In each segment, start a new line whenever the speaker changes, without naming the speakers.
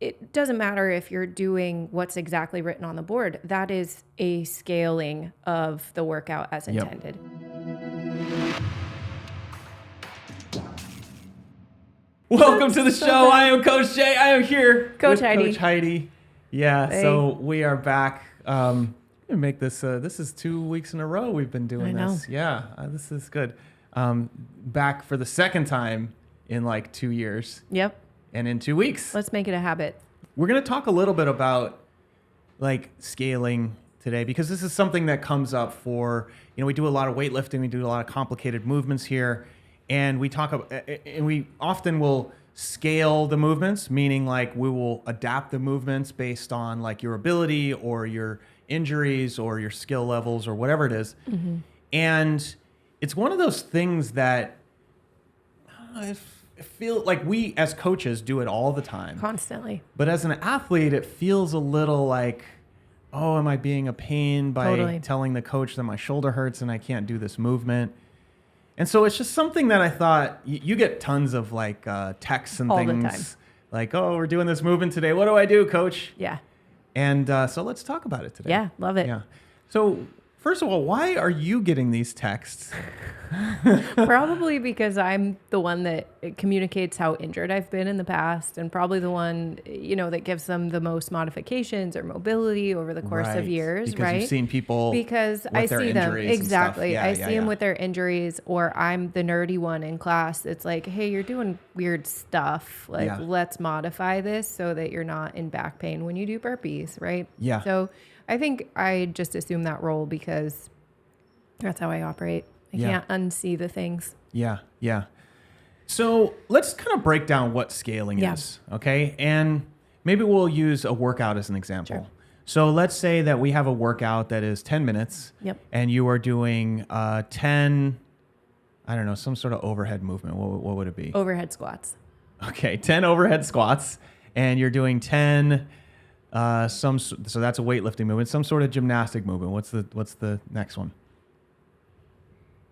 it doesn't matter if you're doing what's exactly written on the board. That is a scaling of the workout as intended.
Welcome to the show. I am Coach Jay. I am here
Coach
with
Heidi.
Coach Heidi. Yeah,
Hey.
So we are back. We make this. This is 2 weeks in a row we've been doing
I know.
this. Yeah, this is good. Back for the second time in like 2 years.
Yep.
And in 2 weeks.
Let's make it a habit.
We're going to talk a little bit about like scaling today because this is something that comes up for, we do a lot of weightlifting, we do a lot of complicated movements here, and we often will scale the movements, meaning like we will adapt the movements based on like your ability or your injuries or your skill levels or whatever it is. Mm-hmm. And it's one of those things that I feel like we as coaches do it all the time.
Constantly.
But as an athlete, it feels a little like, oh, am I being a pain by telling the coach that my shoulder hurts and I can't do this movement? And so it's just something that I thought you get tons of like texts and
all
things
the time.
like, oh, we're doing this movement today. What do I do, coach?
Yeah.
And so let's talk about it today.
Yeah. Love it.
Yeah. So first of all, why are you getting these texts?
Probably because I'm the one that communicates how injured I've been in the past, and probably the one, that gives them the most modifications or mobility over the course of years,
because
right?
You've seen people
because
with
I
their
see them.
injuries and
Exactly.
stuff.
I see them with their injuries, or I'm the nerdy one in class. It's like, hey, you're doing weird stuff. Like, let's modify this so that you're not in back pain when you do burpees, right?
Yeah.
So I think I just assume that role because that's how I operate. I can't unsee the things.
Yeah, yeah. So let's kind of break down what scaling is, okay? And maybe we'll use a workout as an example.
Sure.
So let's say that we have a workout that is 10 minutes.
Yep.
And you are doing 10, I don't know, some sort of overhead movement. What would it be?
Overhead squats.
Okay, 10 overhead squats. And you're doing 10, so that's a weightlifting movement, some sort of gymnastic movement. What's the next one?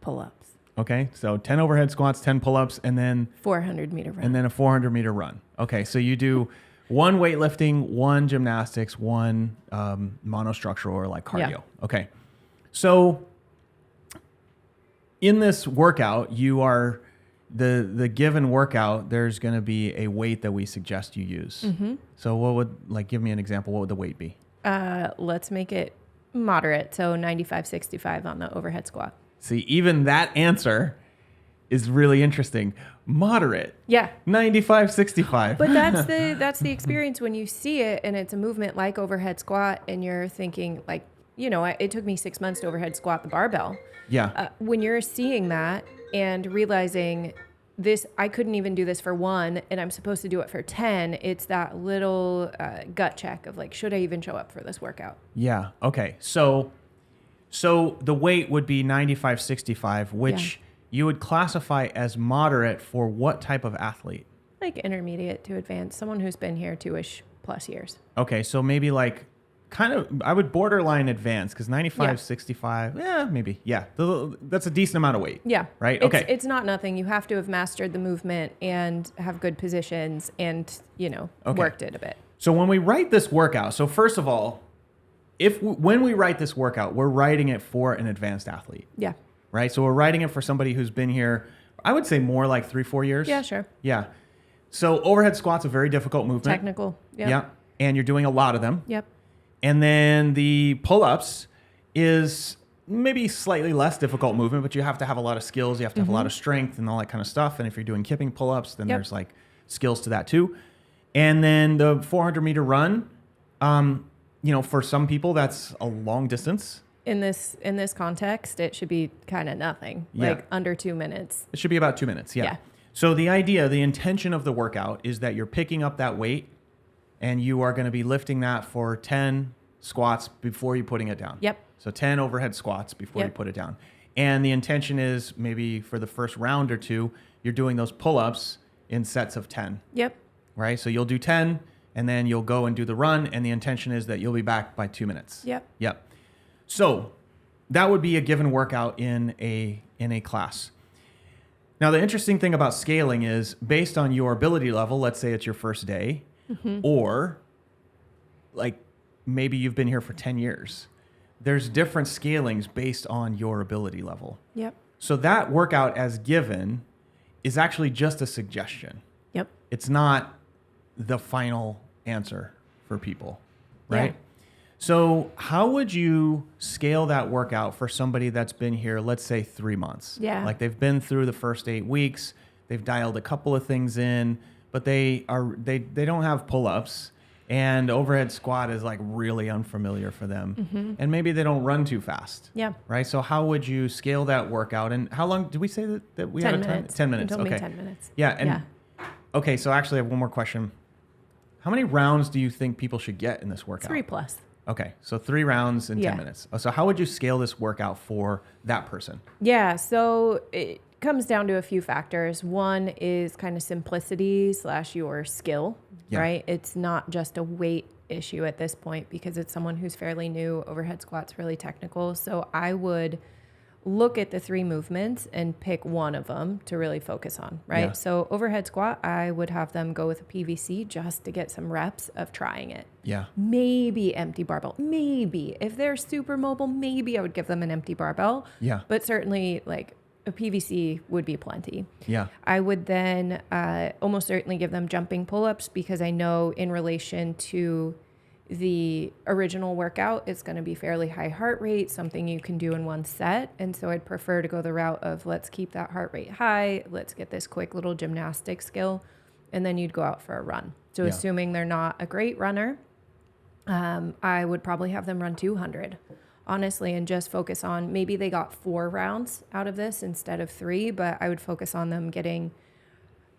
Pull-ups.
Okay, so 10 overhead squats, 10 pull-ups, and then
400-meter run.
And then a 400-meter run. Okay, so you do one weightlifting, one gymnastics, one monostructural or like cardio.
Yeah.
Okay, so in this workout, you are the given workout. There's going to be a weight that we suggest you use. Mm-hmm. So what would give me an example? What would the weight be?
Let's make it moderate. So 95-65 on the overhead squat.
See, even that answer is really interesting. Moderate.
Yeah.
95-65.
But that's the experience when you see it and it's a movement like overhead squat and you're thinking like, it took me 6 months to overhead squat the barbell.
Yeah.
When you're seeing that and realizing I couldn't even do this for 1 and I'm supposed to do it for 10, it's that little gut check of like, should I even show up for this workout?
Yeah. Okay. So the weight would be 95-65, which you would classify as moderate for what type of athlete?
Like intermediate to advanced, someone who's been here 2-ish plus years.
Okay, so maybe like kind of, I would borderline advanced because 95-65, maybe. Yeah, that's a decent amount of weight.
Yeah.
Right? Okay.
It's not nothing. You have to have mastered the movement and have good positions and, worked it a bit.
So when we write this workout, so first of all, when we write this workout, we're writing it for an advanced athlete.
Yeah.
Right? So we're writing it for somebody who's been here, I would say more like 3-4 years.
Yeah, sure.
Yeah. So overhead squat's a very difficult movement.
Technical. Yep.
Yeah. And you're doing a lot of them.
Yep.
And then the pull-ups is maybe slightly less difficult movement, but you have to have a lot of skills. You have to have a lot of strength and all that kind of stuff. And if you're doing kipping pull-ups, then there's like skills to that too. And then the 400-meter run, for some people, that's a long distance.
In this context, it should be kind of nothing, like under 2 minutes.
It should be about 2 minutes, yeah. So the intention of the workout is that you're picking up that weight and you are going to be lifting that for 10 squats before you're putting it down.
Yep.
So 10 overhead squats before you put it down. And the intention is maybe for the first round or two, you're doing those pull-ups in sets of 10.
Yep.
Right? So you'll do 10 and then you'll go and do the run, and the intention is that you'll be back by 2 minutes.
Yep.
So that would be a given workout in a class. Now, the interesting thing about scaling is based on your ability level, let's say it's your first day, or like maybe you've been here for 10 years. There's different scalings based on your ability level.
Yep.
So that workout as given is actually just a suggestion.
Yep.
It's not the final answer for people, right?
Yeah.
So how would you scale that workout for somebody that's been here, let's say 3 months?
Yeah.
Like they've been through the first 8 weeks, they've dialed a couple of things in, but they don't have pull-ups, and overhead squat is like really unfamiliar for them. And maybe they don't run too fast.
Yeah.
Right? So how would you scale that workout? And how long did we say that we had a time?
10 minutes.
10 minutes.
You told
Okay.
me 10 minutes.
Yeah. And okay, so actually I have one more question. How many rounds do you think people should get in this workout?
3+.
Okay, so 3 rounds in 10 minutes. So how would you scale this workout for that person?
Yeah, so it comes down to a few factors. One is kind of simplicity / your skill, right? It's not just a weight issue at this point because it's someone who's fairly new. Overhead squat's really technical. So I would look at the 3 movements and pick one of them to really focus on, right?
Yeah.
So overhead squat, I would have them go with a PVC just to get some reps of trying it.
Yeah.
Maybe empty barbell. Maybe. If they're super mobile, maybe I would give them an empty barbell.
Yeah.
But certainly like a PVC would be plenty.
Yeah.
I would then almost certainly give them jumping pull-ups because I know in relation to the original workout, it's going to be fairly high heart rate, something you can do in one set. And so I'd prefer to go the route of let's keep that heart rate high. Let's get this quick little gymnastic skill. And then you'd go out for a run. So assuming they're not a great runner, I would probably have them run 200, honestly, and just focus on maybe they got 4 rounds out of this instead of 3, but I would focus on them getting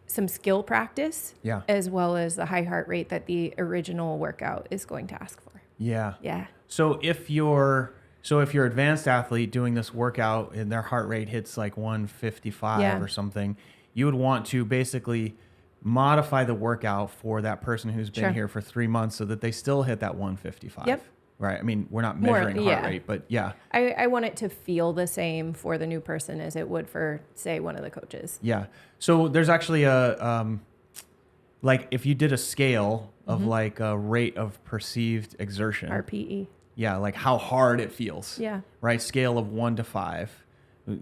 some skill practice as well as the high heart rate that the original workout is going to ask for.
Yeah.
Yeah.
So if you're advanced athlete doing this workout and their heart rate hits like 155 or something, you would want to basically modify the workout for that person who's been here for 3 months so that they still hit that 155.
Yep.
Right. I mean, we're not measuring heart rate, but
I want it to feel the same for the new person as it would for, say, one of the coaches.
Yeah. So there's actually a, like if you did a scale of like a rate of perceived exertion.
RPE.
Yeah. Like how hard it feels.
Yeah.
Right. Scale of 1 to 5.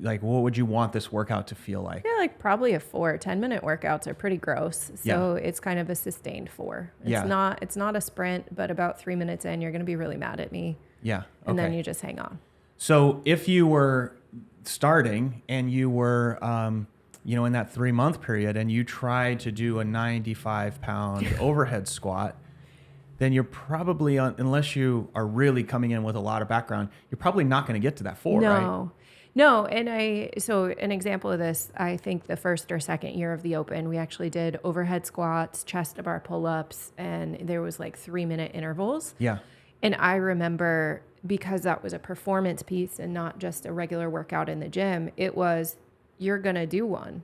Like what would you want this workout to feel like?
Yeah, like probably a 4. 10-minute workouts are pretty gross. So it's kind of a sustained 4. It's not a sprint, but about 3 minutes in, you're going to be really mad at me.
Yeah. Okay.
And then you just hang on.
So if you were starting and you were, in that 3-month period and you tried to do a 95-pound overhead squat, then you're probably, unless you are really coming in with a lot of background, you're probably not going to get to that 4, right?
No, so an example of this, I think the first or second year of the Open, we actually did overhead squats, chest to bar pull-ups, and there was like 3-minute intervals.
Yeah.
And I remember because that was a performance piece and not just a regular workout in the gym, it was you're going to do one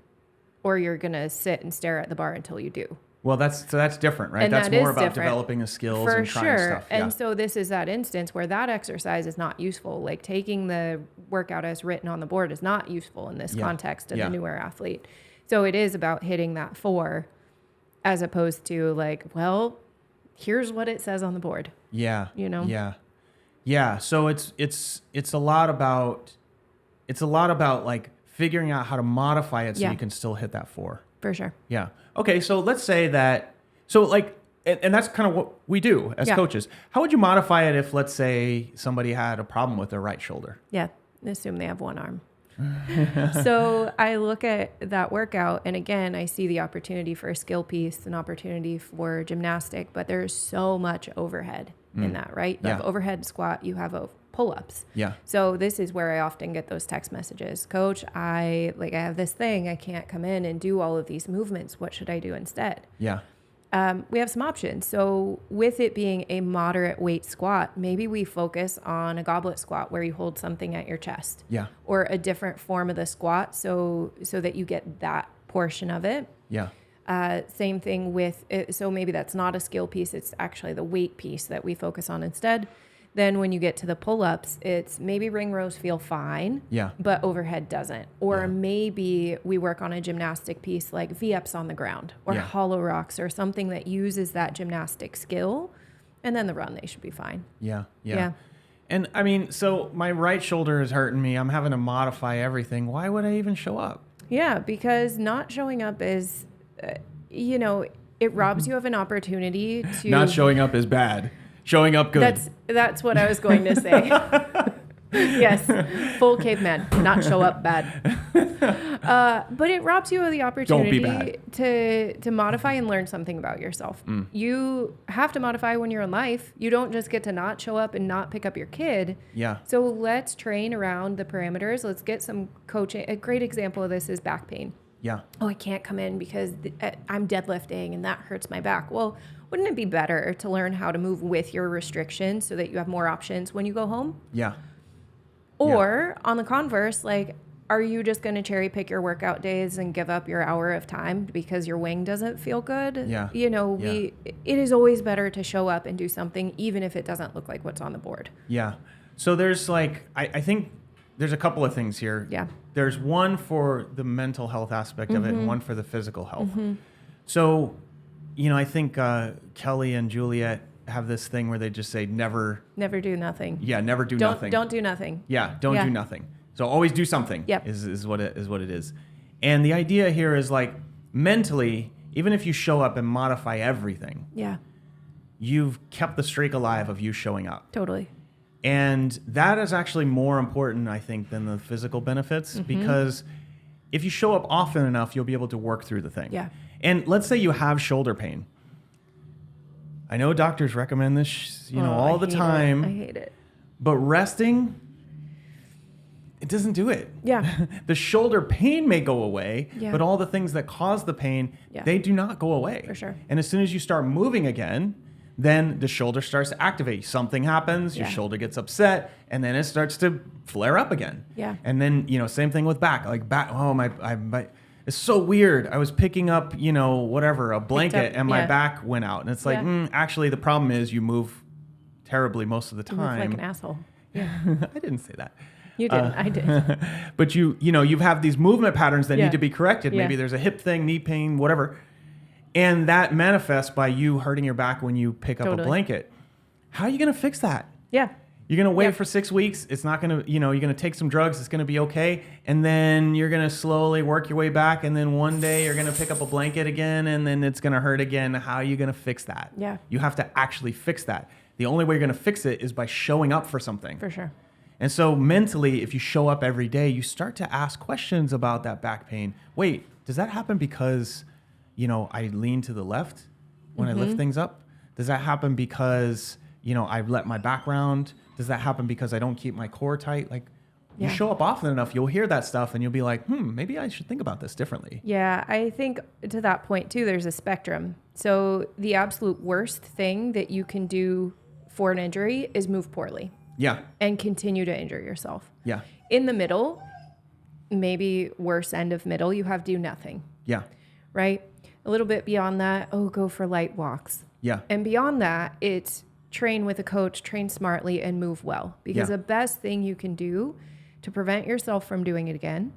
or you're going to sit and stare at the bar until you do.
Well, that's different, right?
And
that's
that
more
is
about
different.
developing the skills
For
and trying
sure.
stuff. Yeah.
And so this is that instance where that exercise is not useful. Like taking the workout as written on the board is not useful in this context of the newer athlete. So it is about hitting that 4 as opposed to like, well, here's what it says on the board.
Yeah.
You know?
Yeah. Yeah. So it's a lot about like figuring out how to modify it so you can still hit that 4.
For sure.
Yeah. Okay. So let's say that, and that's kind of what we do as coaches. How would you modify it if, let's say, somebody had a problem with their right shoulder?
Yeah. Assume they have one arm. So I look at that workout and again, I see the opportunity for a skill piece, an opportunity for gymnastic, but there's so much overhead in that, right? You have overhead squat, you have pull-ups.
Yeah.
So this is where I often get those text messages. Coach, I have this thing. I can't come in and do all of these movements. What should I do instead?
Yeah.
We have some options. So with it being a moderate weight squat, maybe we focus on a goblet squat where you hold something at your chest.
Yeah.
Or a different form of the squat so that you get that portion of it.
Yeah.
Same thing with it. So maybe that's not a skill piece. It's actually the weight piece that we focus on instead. Then when you get to the pull-ups, it's maybe ring rows feel fine,
Yeah.
but overhead doesn't. Or
Yeah.
maybe we work on a gymnastic piece like V-ups on the ground or
Yeah.
hollow rocks or something that uses that gymnastic skill. And then the run, they should be fine.
Yeah.
Yeah.
And I mean, so my right shoulder is hurting me. I'm having to modify everything. Why would I even show up?
Yeah, because not showing up is, it robs you of an opportunity to...
Not showing up is bad. Showing up good.
That's what I was going to say. Yes, full caveman, not show up bad. But it robs you of the opportunity to modify and learn something about yourself. You have to modify when you're in life. You don't just get to not show up and not pick up your kid.
Yeah.
So let's train around the parameters. Let's get some coaching. A great example of this is back pain.
Yeah.
Oh, I can't come in because I'm deadlifting and that hurts my back. Well, wouldn't it be better to learn how to move with your restrictions so that you have more options when you go home?
Yeah.
Or on the converse, like, are you just going to cherry pick your workout days and give up your hour of time because your wing doesn't feel good?
Yeah.
It is always better to show up and do something, even if it doesn't look like what's on the board.
Yeah. So there's like, I think there's a couple of things here.
Yeah.
There's one for the mental health aspect of it and one for the physical health. So, I think Kelly and Juliet have this thing where they just say never
do nothing.
Yeah, never do nothing.
Don't do nothing.
Yeah, don't do nothing. So always do something.
Yep.
Is what it is. And the idea here is like mentally, even if you show up and modify everything,
Yeah.
you've kept the streak alive of you showing up.
Totally.
And that is actually more important, I think, than the physical benefits because if you show up often enough, you'll be able to work through the thing.
Yeah.
And let's say you have shoulder pain. I know doctors recommend this, all the time.
I hate it.
But resting, it doesn't do it.
Yeah.
The shoulder pain may go away, but all the things that cause the pain, they do not go away.
For sure.
And as soon as you start moving again, then the shoulder starts to activate. Something happens, your shoulder gets upset, and then it starts to flare up again.
Yeah.
And then, same thing with back. Like back, my it's so weird. I was picking up, a blanket and my back went out. And it's like, actually the problem is you move terribly most of the
You move
time.
like an asshole. Yeah.
I didn't say that.
You didn't. I did.
But you have these movement patterns that need to be corrected.
Yeah.
Maybe there's a hip thing, knee pain, whatever. And that manifests by you hurting your back when you pick up a blanket. How are you going to fix that?
Yeah.
You're going to wait for 6 weeks. It's not going to, you're going to take some drugs. It's going to be okay. And then you're going to slowly work your way back. And then one day you're going to pick up a blanket again and then it's going to hurt again. How are you going to fix that?
Yeah.
You have to actually fix that. The only way you're going to fix it is by showing up for something.
For sure.
And so mentally, if you show up every day, you start to ask questions about that back pain. Wait, does that happen because, I lean to the left when I lift things up? Does that happen because, I let my back round? Does that happen because I don't keep my core tight? Like, you show up often enough, you'll hear that stuff and you'll be like, maybe I should think about this differently.
Yeah, I think to that point too, there's a spectrum. So the absolute worst thing that you can do for an injury is move poorly.
Yeah.
And continue to injure yourself.
Yeah.
In the middle, maybe worse end of middle, you have do nothing.
Yeah.
Right? A little bit beyond that, go for light walks.
Yeah.
And beyond that, it's train with a coach, train smartly, and move well. Because the best thing you can do to prevent yourself from doing it again,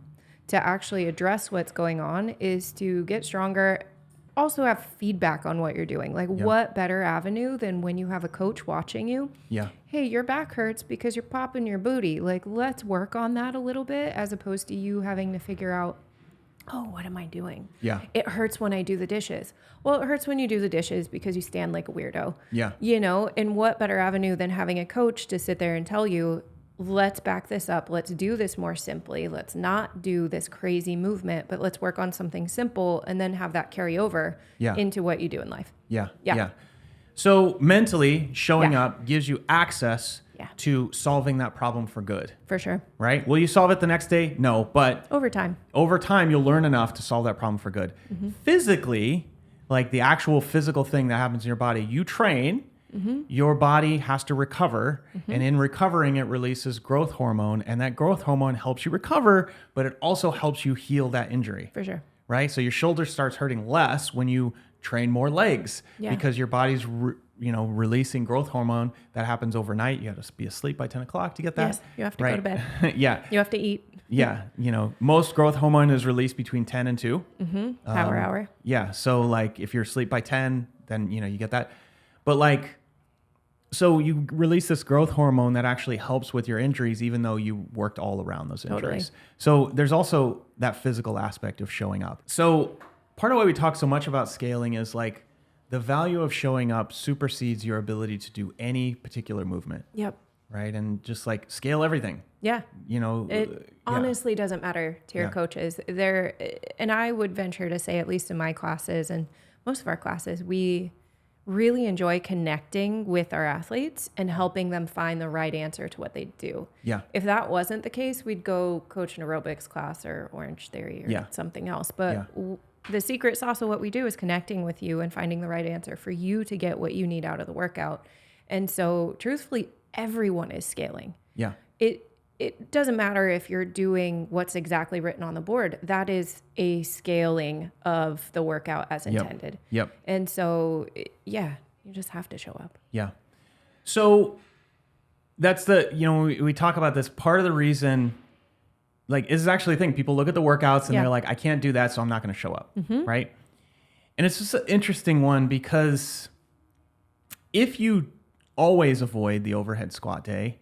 to actually address what's going on, is to get stronger. Also have feedback on what you're doing. Like, what better avenue than when you have a coach watching you?
Yeah.
Hey, your back hurts because you're popping your booty. Like, let's work on that a little bit, as opposed to you having to figure out, what am I doing?
Yeah.
It hurts when I do the dishes. Well, it hurts when you do the dishes because you stand like a weirdo.
Yeah.
And what better avenue than having a coach to sit there and tell you, let's back this up. Let's do this more simply. Let's not do this crazy movement, but let's work on something simple and then have that carry over into what you do in life.
Yeah.
Yeah.
Yeah. So mentally showing up gives you access to solving that problem for good.
For sure.
Right? Will you solve it the next day? No, but
Over time,
you'll learn enough to solve that problem for good. Physically, like the actual physical thing that happens in your body, you train, your body has to recover. And in recovering, it releases growth hormone. And that growth hormone helps you recover, but it also helps you heal that injury.
For sure.
Right? So your shoulder starts hurting less when you train more legs because your body's releasing growth hormone that happens overnight. You got to be asleep by 10 o'clock to get that.
Yes, you have to go to bed.
Yeah.
You have to eat.
Yeah. Most growth hormone is released between 10 and 2.
Hour.
Yeah. So like if you're asleep by 10, then, you get that. But like, so you release this growth hormone that actually helps with your injuries, even though you worked all around those injuries.
Totally.
So there's also that physical aspect of showing up. So part of why we talk so much about scaling is like the value of showing up supersedes your ability to do any particular movement.
Yep.
Right. And just like scale everything.
Yeah.
It
honestly doesn't matter to your coaches. And I would venture to say, at least in my classes and most of our classes, we really enjoy connecting with our athletes and helping them find the right answer to what they do.
Yeah.
If that wasn't the case, we'd go coach an aerobics class or Orange Theory or something else. But the secret sauce of what we do is connecting with you and finding the right answer for you to get what you need out of the workout. And so truthfully, everyone is scaling.
Yeah.
It doesn't matter if you're doing what's exactly written on the board. That is a scaling of the workout as intended.
Yep.
And so, you just have to show up.
Yeah. So that's we talk about this. Part of the reason, like, is actually a thing. People look at the workouts and they're like, I can't do that, so I'm not going to show up. Right. And it's just an interesting one because if you always avoid the overhead squat day,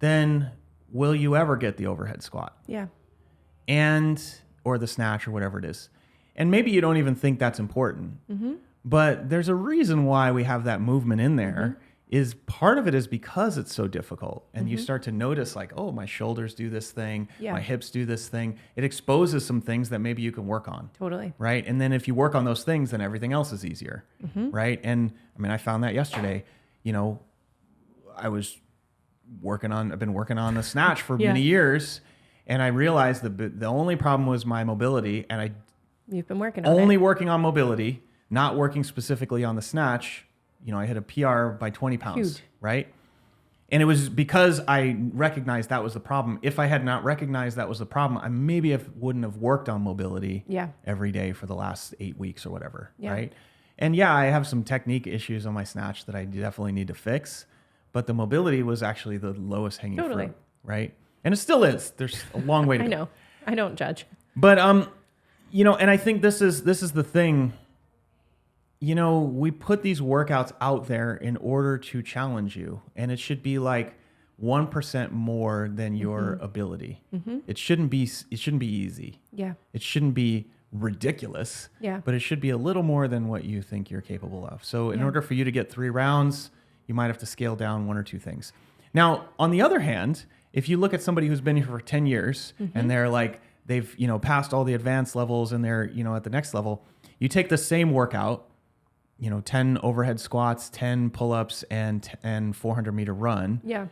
then will you ever get the overhead squat?
Yeah.
Or the snatch or whatever it is. And maybe you don't even think that's important. But there's a reason why we have that movement in there. Is part of it is because it's so difficult. And you start to notice like, oh, my shoulders do this thing. My hips do this thing. It exposes some things that maybe you can work on.
Totally.
Right. And then if you work on those things, then everything else is easier. Right. And I mean, I found that yesterday, I've been working on the snatch for many years, and I realized the only problem was my mobility, and
you've been working on
only working on mobility, not working specifically on the snatch. I hit a PR by 20 pounds,
Huge.
Right? And it was because I recognized that was the problem. If I had not recognized that was the problem, I maybe wouldn't have worked on mobility every day for the last 8 weeks or whatever, right? And I have some technique issues on my snatch that I definitely need to fix. But the mobility was actually the lowest hanging fruit, right? And it still is. There's a long way to go.
I know. I don't judge.
But and I think this is the thing. We put these workouts out there in order to challenge you, and it should be like 1% more than your ability. It shouldn't be easy.
Yeah.
It shouldn't be ridiculous.
Yeah.
But it should be a little more than what you think you're capable of. So in order for you to get 3 rounds, you might have to scale down 1 or 2 things. Now, on the other hand, if you look at somebody who's been here for 10 years and they're like, they've, passed all the advanced levels and they're, at the next level, you take the same workout, 10 overhead squats, 10 pull-ups and 400 meter run.
Yeah.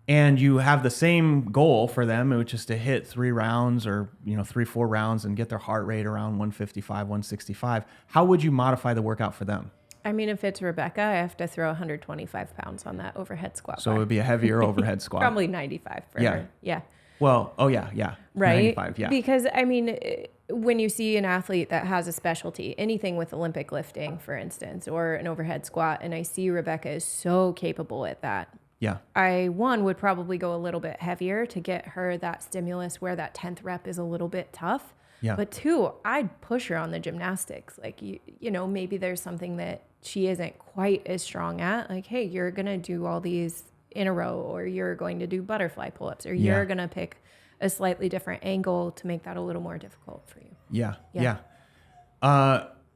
And you have the same goal for them, which is to hit 3 rounds or, 3-4 rounds and get their heart rate around 155, 165. How would you modify the workout for them?
I mean, if it's Rebecca, I have to throw 125 pounds on that overhead squat.
So it would be a heavier overhead squat.
Probably 95 for her. Yeah.
Well, yeah.
Right.
95, yeah.
Because, I mean, when you see an athlete that has a specialty, anything with Olympic lifting, for instance, or an overhead squat, and I see Rebecca is so capable at that.
Yeah.
I, would probably go a little bit heavier to get her that stimulus where that 10th rep is a little bit tough.
Yeah.
But 2, I'd push her on the gymnastics. Like, maybe there's something that she isn't quite as strong at. Like, hey, you're going to do all these in a row, or you're going to do butterfly pull-ups, or you're going to pick a slightly different angle to make that a little more difficult for you.
Yeah.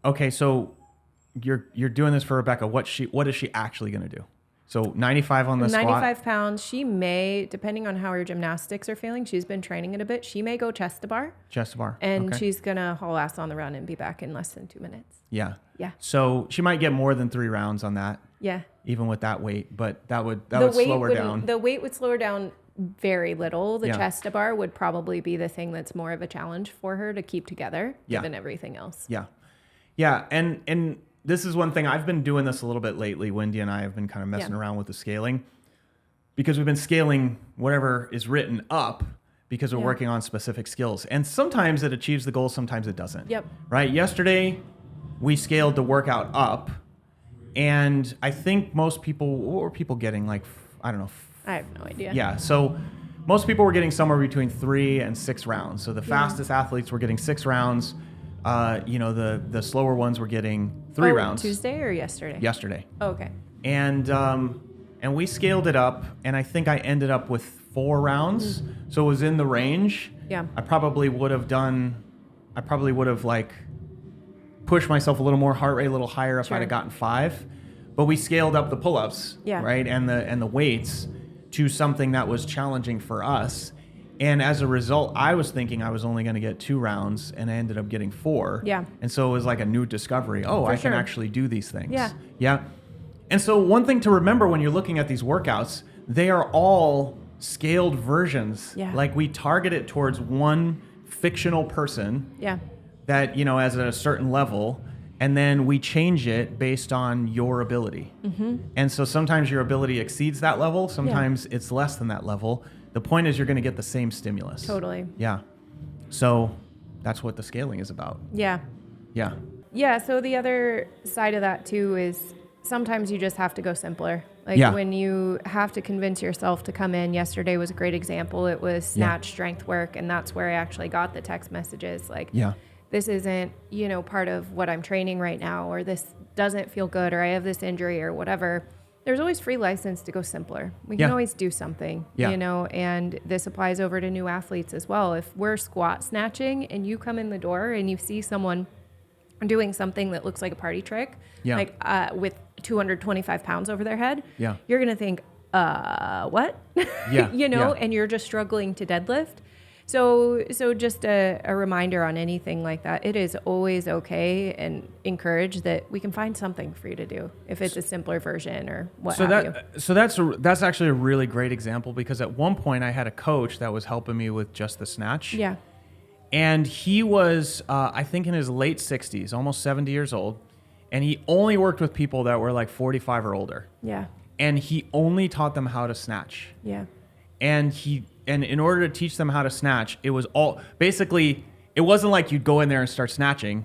Okay. So you're doing this for Rebecca. What is she actually going to do? So 95 on the
95
squat.
pounds. She may, depending on how her gymnastics are feeling, she's been training it a bit. She may go chest to bar. And she's going to haul ass on the run and be back in less than 2 minutes.
Yeah.
Yeah.
So she might get more than 3 rounds on that.
Yeah.
Even with that weight, but that would slow her down.
The weight would slow her down very little. The chest to bar would probably be the thing that's more of a challenge for her to keep together, given everything else.
Yeah. Yeah. And this is one thing, I've been doing this a little bit lately. Wendy and I have been kind of messing around with the scaling because we've been scaling whatever is written up because we're working on specific skills. And sometimes it achieves the goal, sometimes it doesn't.
Yep.
Right? Yesterday, we scaled the workout up And I think most people, what were people getting? Like, I don't know.
I have no idea.
Yeah. So most people were getting somewhere between 3 and 6 rounds. So the fastest athletes were getting 6 rounds. The slower ones were getting 3 rounds.
Tuesday or yesterday?
Yesterday.
Oh, okay.
And we scaled it up, and I think I ended up with 4 rounds. So it was in the range.
Yeah.
I probably would have like pushed myself a little more, heart rate a little higher if I'd have gotten 5. But we scaled up the pull-ups, right, and the weights to something that was challenging for us. And as a result, I was thinking I was only going to get 2 rounds, and I ended up getting 4.
Yeah.
And so it was like a new discovery. Oh, I can actually do these things.
Yeah.
Yeah. And so one thing to remember when you're looking at these workouts, they are all scaled versions.
Yeah.
Like we target it towards one fictional person.
Yeah.
That, as at a certain level, and then we change it based on your ability. Mm-hmm. And so sometimes your ability exceeds that level, sometimes it's less than that level. The point is you're going to get the same stimulus.
Totally.
Yeah. So that's what the scaling is about.
Yeah.
Yeah.
Yeah, so the other side of that too is sometimes you just have to go simpler. Like when you have to convince yourself to come in, yesterday was a great example. It was snatch strength work, and that's where I actually got the text messages like, this isn't, part of what I'm training right now, or this doesn't feel good, or I have this injury or whatever. There's always free license to go simpler. We can always do something, and this applies over to new athletes as well. If we're squat snatching and you come in the door and you see someone doing something that looks like a party trick, like with 225 pounds over their head, you're going to think, what? And you're just struggling to deadlift. So just a reminder on anything like that, it is always okay and encouraged that we can find something for you to do if it's a simpler version or what have you.
So that's actually a really great example, because at one point I had a coach that was helping me with just the snatch.
Yeah.
And he was, I think, in his late 60s, almost 70 years old. And he only worked with people that were like 45 or older.
Yeah.
And he only taught them how to snatch.
Yeah.
And in order to teach them how to snatch, it was basically, it wasn't like you'd go in there and start snatching.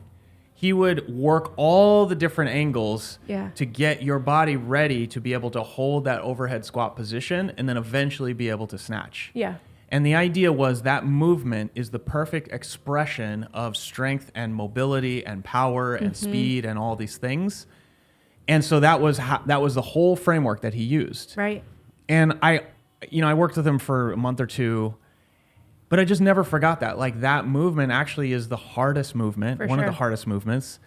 He would work all the different angles to get your body ready to be able to hold that overhead squat position and then eventually be able to snatch.
Yeah.
And the idea was that movement is the perfect expression of strength and mobility and power and speed and all these things. And so that was the whole framework that he used.
Right.
And I worked with him for a month or 2, but I just never forgot that. Like, that movement actually is the hardest movement, one of the hardest movements,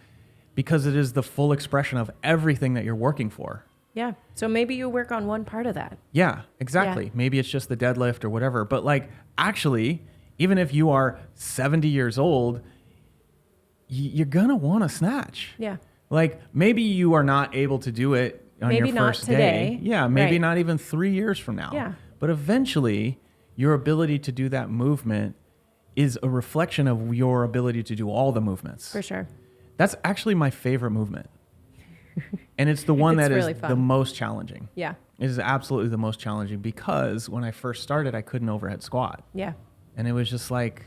because it is the full expression of everything that you're working for.
Yeah. So maybe you work on one part of that.
Yeah, exactly. Yeah. Maybe it's just the deadlift or whatever. But like, actually, even if you are 70 years old, you're going to want to snatch.
Yeah.
Like, maybe you are not able to do it on your first day. Yeah. Maybe not even 3 years from now.
Yeah.
But eventually, your ability to do that movement is a reflection of your ability to do all the movements.
For sure.
That's actually my favorite movement. And it's the one that
really
is
fun.
the most challenging.
Yeah.
It is absolutely the most challenging, because when I first started, I couldn't overhead squat.
Yeah.
And it was just like,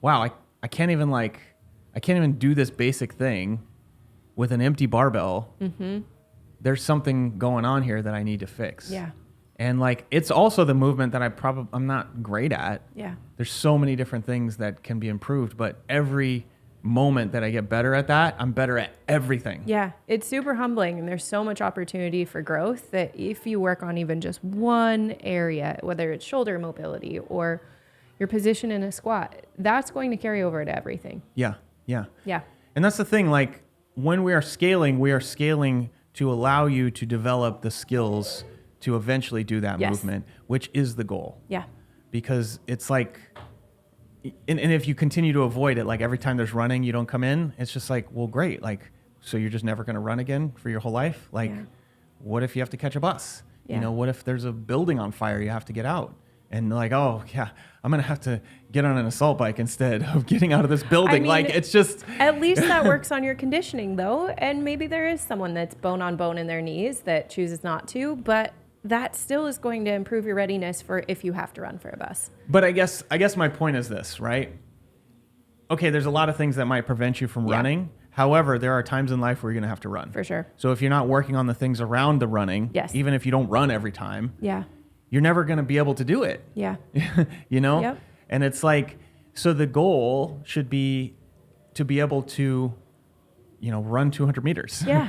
wow, I can't even do this basic thing with an empty barbell. Mm-hmm. There's something going on here that I need to fix.
Yeah.
And like, it's also the movement that I'm not great at.
Yeah.
There's so many different things that can be improved, but every moment that I get better at that, I'm better at everything.
Yeah, it's super humbling, and there's so much opportunity for growth that if you work on even just one area, whether it's shoulder mobility or your position in a squat, that's going to carry over to everything.
Yeah.
Yeah.
And that's the thing, like, when we are scaling to allow you to develop the skills to eventually do that movement, which is the goal.
Yeah.
Because it's like, and if you continue to avoid it, like every time there's running, you don't come in, it's just like, well, great. Like, so you're just never going to run again for your whole life? Like, what if you have to catch a bus?
Yeah.
What if there's a building on fire, you have to get out? And like, oh yeah, I'm going to have to get on an assault bike instead of getting out of this building. I mean, like, it's just...
At least that works on your conditioning though. And maybe there is someone that's bone on bone in their knees that chooses not to, but that still is going to improve your readiness for if you have to run for a bus.
But I guess my point is this, right? Okay, there's a lot of things that might prevent you from running. However, there are times in life where you're going to have to run.
For sure.
So if you're not working on the things around the running,
Yes.
even if you don't run every time,
Yeah.
you're never going to be able to do it.
Yeah.
You know?
Yep.
And it's like, so the goal should be to be able to, run 200 meters,
Yeah.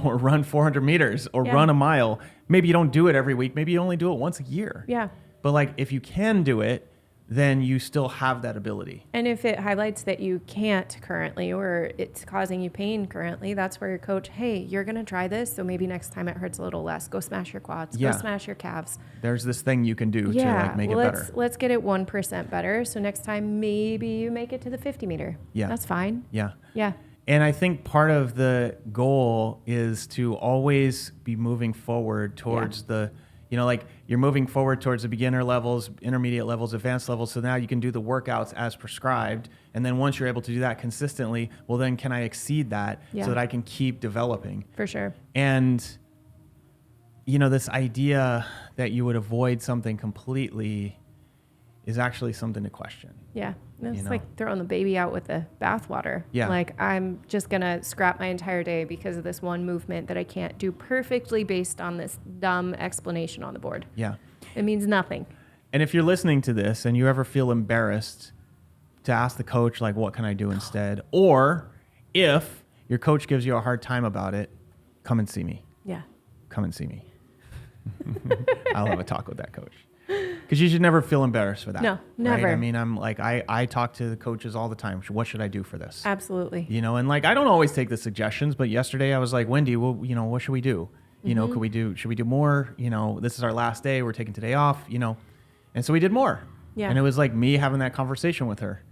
Or run 400 meters or
Yeah.
run a mile. Maybe you don't do it every week. Maybe you only do it once a year.
Yeah.
But like, if you can do it, then you still have that ability.
And if it highlights that you can't currently, or it's causing you pain currently, that's where your coach, hey, you're going to try this. So maybe next time it hurts a little less. Go smash your quads.
Yeah.
Go smash your calves.
There's this thing you can do to like make it better.
Let's get it 1% better. So next time, maybe you make it to the 50 meter.
Yeah.
That's fine.
Yeah.
Yeah.
And I think part of the goal is to always be moving forward towards the, like you're moving forward towards the beginner levels, intermediate levels, advanced levels. So now you can do the workouts as prescribed. And then once you're able to do that consistently, well, then can I exceed that so that I can keep developing?
For sure.
And, this idea that you would avoid something completely is actually something to question.
Yeah. It's like throwing the baby out with the bathwater.
Yeah.
Like I'm just going to scrap my entire day because of this one movement that I can't do perfectly based on this dumb explanation on the board.
Yeah.
It means nothing.
And if you're listening to this and you ever feel embarrassed to ask the coach, like, what can I do instead? Or if your coach gives you a hard time about it, come and see me.
Yeah.
Come and see me. I'll have a talk with that coach. Because you should never feel embarrassed for that.
No, never.
Right? I mean, I'm like, I talk to the coaches all the time. What should I do for this?
Absolutely.
And like, I don't always take the suggestions, but yesterday I was like, Wendy, well, what should we do? Should we do more? This is our last day. We're taking today off, And so we did more.
Yeah.
And it was like me having that conversation with her.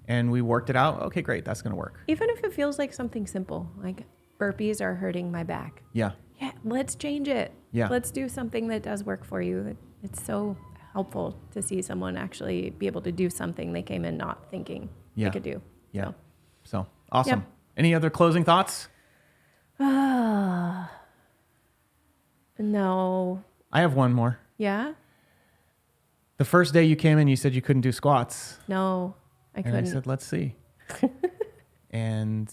And we worked it out. Okay, great. That's going to work.
Even if it feels like something simple, like burpees are hurting my back.
Yeah.
Yeah, let's change it.
Yeah.
Let's do something that does work for you. It's so helpful to see someone actually be able to do something they came in not thinking they could do.
Yeah. So awesome.
Yep.
Any other closing thoughts?
No.
I have one more.
Yeah?
The first day you came in, you said you couldn't do squats.
No, I
And
couldn't.
I said, let's see. And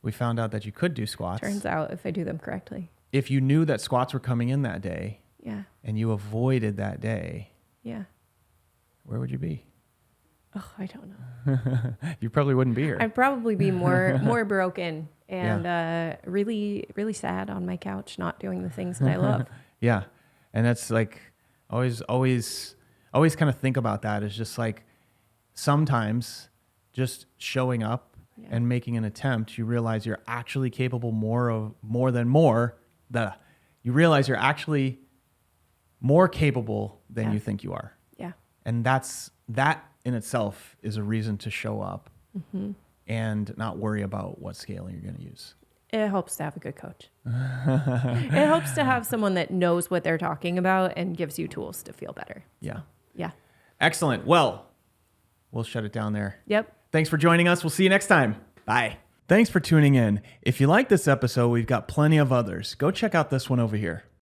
we found out that you could do squats.
Turns out if I do them correctly.
If you knew that squats were coming in that day
Yeah.
and you avoided that day,
Yeah.
where would you be?
Oh, I don't know.
You probably wouldn't be here.
I'd probably be more broken and really, really sad on my couch, not doing the things that I love.
Yeah. And that's like always kind of think about that. It's just like sometimes just showing up and making an attempt, you realize you're actually capable you realize you're actually more capable than you think you are.
Yeah.
And that in itself is a reason to show up and not worry about what scaling you're going to use.
It helps to have a good coach. It helps to have someone that knows what they're talking about and gives you tools to feel better.
Yeah.
Yeah.
Excellent. Well, we'll shut it down there.
Yep.
Thanks for joining us. We'll see you next time. Bye. Thanks for tuning in. If you like this episode, we've got plenty of others. Go check out this one over here.